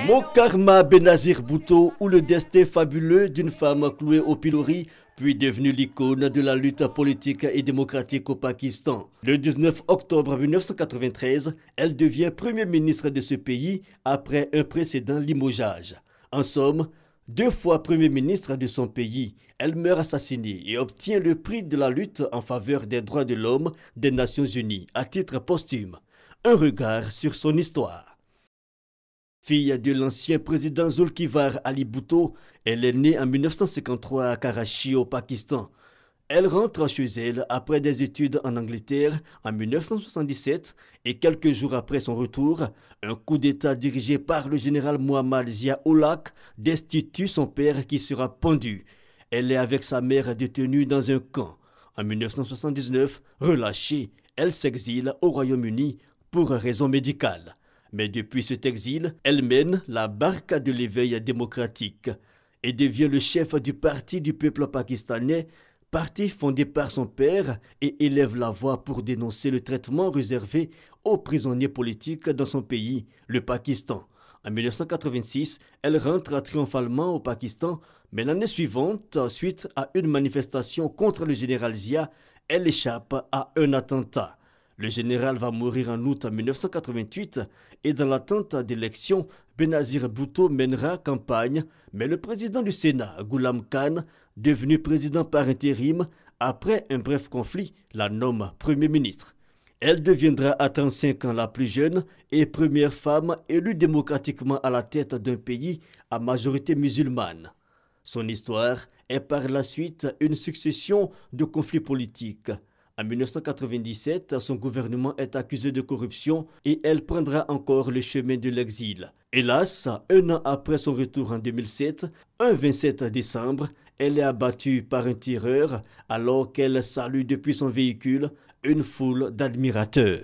Mokarma Benazir Bhutto, ou le destin fabuleux d'une femme clouée au pilori, puis devenue l'icône de la lutte politique et démocratique au Pakistan. Le 19 octobre 1993, elle devient Premier ministre de ce pays après un précédent limogeage. En somme, 2 fois Premier ministre de son pays, elle meurt assassinée et obtient le prix de la lutte en faveur des droits de l'homme des Nations Unies à titre posthume. Un regard sur son histoire. Fille de l'ancien président Zulkifar Ali Bhutto, elle est née en 1953 à Karachi au Pakistan. Elle rentre chez elle après des études en Angleterre en 1977 et quelques jours après son retour, un coup d'État dirigé par le général Muhammad Zia-ul-Haq destitue son père qui sera pendu. Elle est avec sa mère détenue dans un camp. En 1979, relâchée, elle s'exile au Royaume-Uni pour raisons médicales. Mais depuis cet exil, elle mène la barque de l'éveil démocratique et devient le chef du Parti du peuple pakistanais, parti fondé par son père, et élève la voix pour dénoncer le traitement réservé aux prisonniers politiques dans son pays, le Pakistan. En 1986, elle rentre triomphalement au Pakistan, mais l'année suivante, suite à une manifestation contre le général Zia, elle échappe à un attentat. Le général va mourir en août 1988 et dans l'attente d'élection, Benazir Bhutto mènera campagne, mais le président du Sénat, Ghulam Khan, devenu président par intérim, après un bref conflit, la nomme Premier ministre. Elle deviendra à 35 ans la plus jeune et première femme élue démocratiquement à la tête d'un pays à majorité musulmane. Son histoire est par la suite une succession de conflits politiques. En 1997, son gouvernement est accusé de corruption et elle prendra encore le chemin de l'exil. Hélas, un an après son retour en 2007, un 27 décembre, elle est abattue par un tireur alors qu'elle salue depuis son véhicule une foule d'admirateurs.